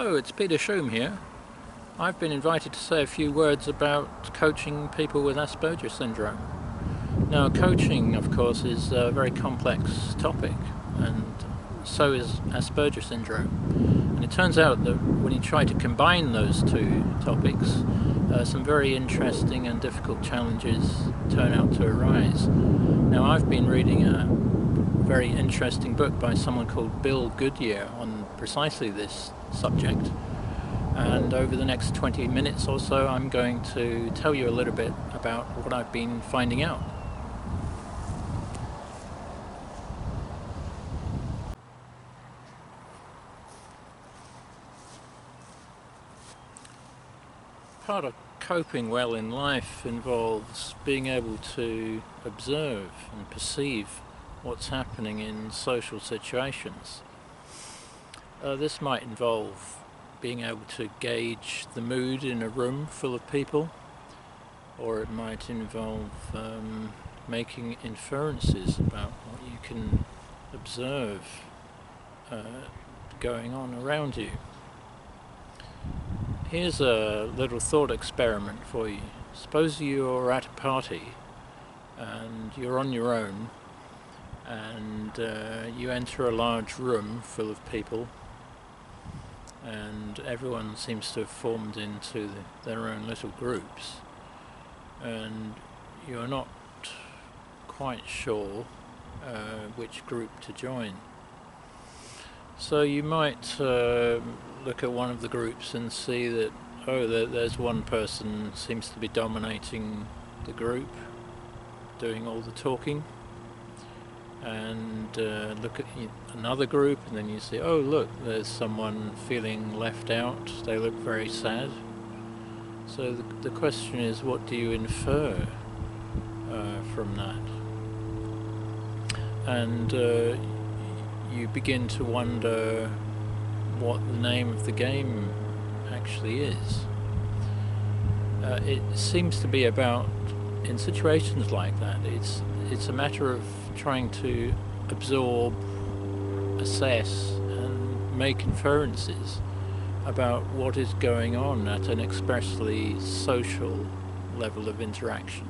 Hello, it's Peter Shum here. I've been invited to say a few words about coaching people with Asperger Syndrome. Now, coaching, of course, is a very complex topic, and so is Asperger Syndrome. And it turns out that when you try to combine those two topics, some very interesting and difficult challenges turn out to arise. Now, I've been reading a very interesting book by someone called Bill Goodyear on precisely this subject, and over the next 20 minutes or so I'm going to tell you a little bit about what I've been finding out. Part of coping well in life involves being able to observe and perceive what's happening in social situations. This might involve being able to gauge the mood in a room full of people, or it might involve making inferences about what you can observe going on around you. Here's a little thought experiment for you. Suppose you're at a party and you're on your own, and you enter a large room full of people, and everyone seems to have formed into their own little groups, and you're not quite sure which group to join. So you might look at one of the groups and see that, there's one person seems to be dominating the group, doing all the talking, and look at another group, and then you see, oh look, there's someone feeling left out, they look very sad. So the question is, what do you infer from that? And you begin to wonder what the name of the game actually is. It seems to be about, in situations like that, it's a matter of trying to absorb, assess, and make inferences about what is going on at an expressly social level of interaction.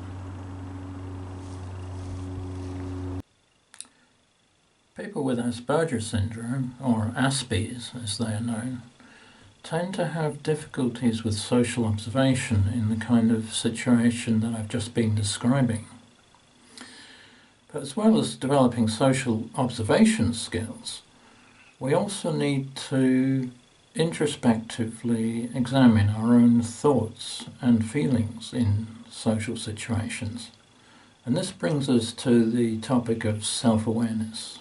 People with Asperger Syndrome, or Aspies as they are known, tend to have difficulties with social observation in the kind of situation that I've just been describing. But as well as developing social observation skills, we also need to introspectively examine our own thoughts and feelings in social situations. And this brings us to the topic of self-awareness.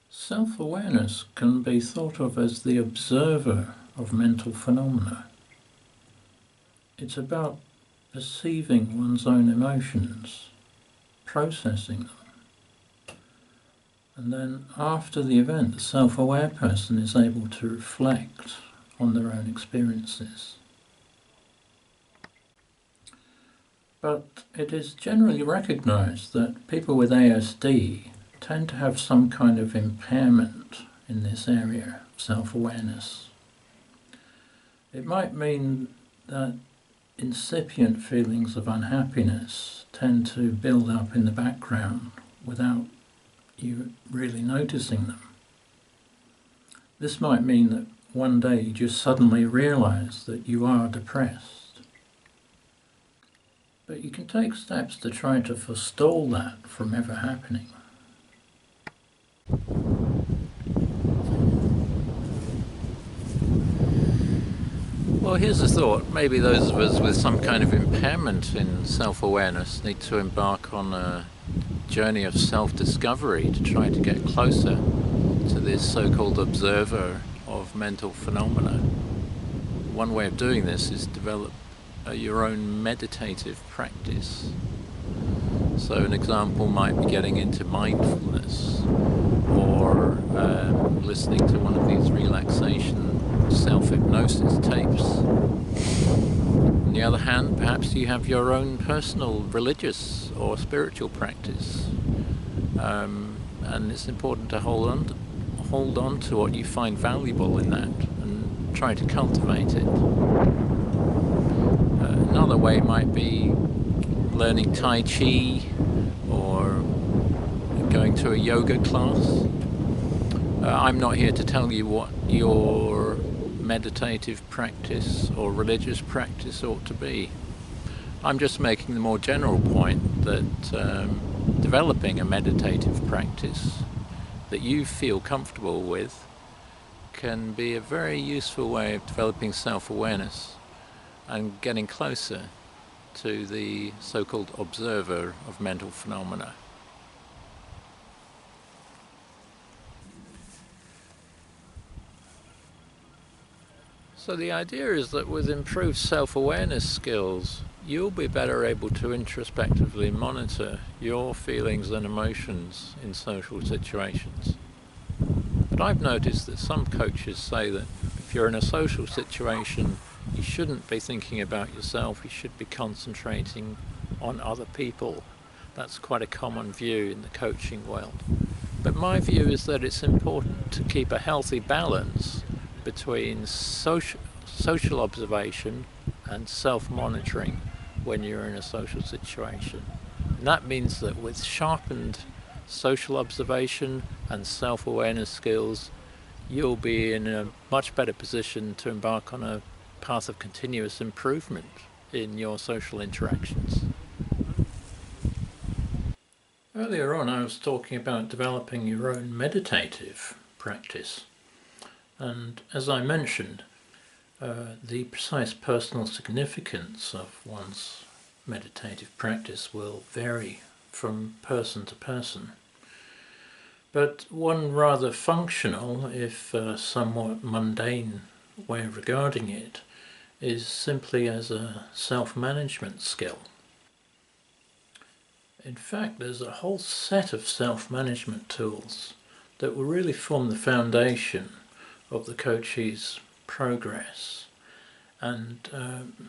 Self-awareness can be thought of as the observer of mental phenomena. It's about perceiving one's own emotions, processing them, and then after the event, the self-aware person is able to reflect on their own experiences. But it is generally recognized that people with ASD tend to have some kind of impairment in this area of self-awareness. It might mean that incipient feelings of unhappiness tend to build up in the background without you really noticing them. This might mean that one day you just suddenly realize that you are depressed. But you can take steps to try to forestall that from ever happening. Well, here's a thought. Maybe those of us with some kind of impairment in self-awareness need to embark on a journey of self-discovery to try to get closer to this so-called observer of mental phenomena. One way of doing this is develop your own meditative practice. So an example might be getting into mindfulness, or listening to one of these relaxation self-hypnosis tapes. On the other hand, perhaps you have your own personal religious or spiritual practice, and it's important to hold hold on to what you find valuable in that and try to cultivate it. Another way might be learning Tai Chi or going to a yoga class. I'm not here to tell you what your meditative practice or religious practice ought to be. I'm just making the more general point that developing a meditative practice that you feel comfortable with can be a very useful way of developing self-awareness and getting closer to the so-called observer of mental phenomena. So the idea is that with improved self-awareness skills, you'll be better able to introspectively monitor your feelings and emotions in social situations. But I've noticed that some coaches say that if you're in a social situation, you shouldn't be thinking about yourself, you should be concentrating on other people. That's quite a common view in the coaching world. But my view is that it's important to keep a healthy balance between social observation and self-monitoring when you're in a social situation. And that means that with sharpened social observation and self-awareness skills, you'll be in a much better position to embark on a path of continuous improvement in your social interactions. Earlier on I was talking about developing your own meditative practice, and as I mentioned, the precise personal significance of one's meditative practice will vary from person to person. But one rather functional, if somewhat mundane, way of regarding it is simply as a self-management skill. In fact, there's a whole set of self-management tools that will really form the foundation of the coachee's progress. And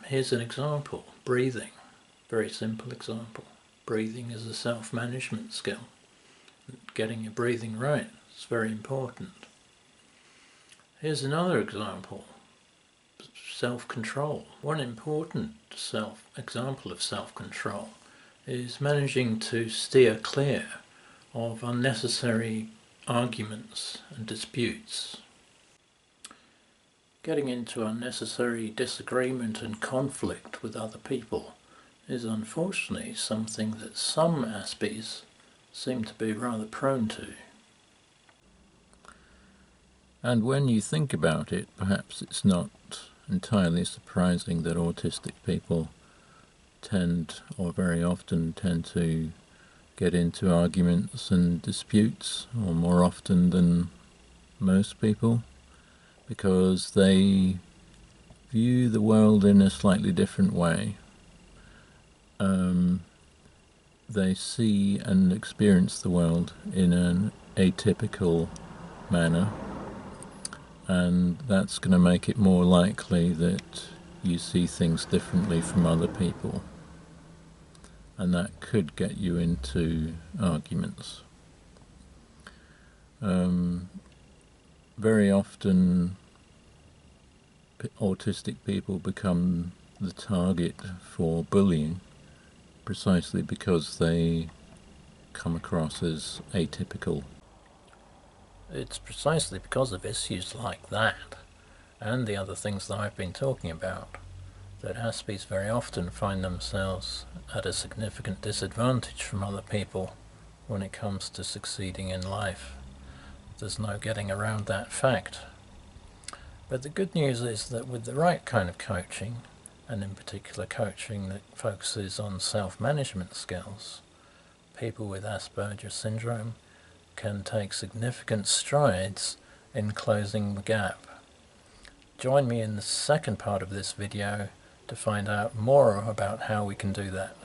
here's an example: breathing. Very simple example. Breathing is a self-management skill. Getting your breathing right is very important. Here's another example: self-control. One important example of self-control is managing to steer clear of unnecessary arguments and disputes. Getting into unnecessary disagreement and conflict with other people is unfortunately something that some Aspies seem to be rather prone to. And when you think about it, perhaps it's not entirely surprising that autistic people tend, or very often tend, to get into arguments and disputes, or more often than most people, because they view the world in a slightly different way. They see and experience the world in an atypical manner, and that's going to make it more likely that you see things differently from other people, and that could get you into arguments. Very often autistic people become the target for bullying precisely because they come across as atypical. It's precisely because of issues like that, and the other things that I've been talking about, that Aspies very often find themselves at a significant disadvantage from other people when it comes to succeeding in life. There's no getting around that fact. But the good news is that with the right kind of coaching, and in particular coaching that focuses on self-management skills, people with Asperger Syndrome can take significant strides in closing the gap. Join me in the second part of this video to find out more about how we can do that.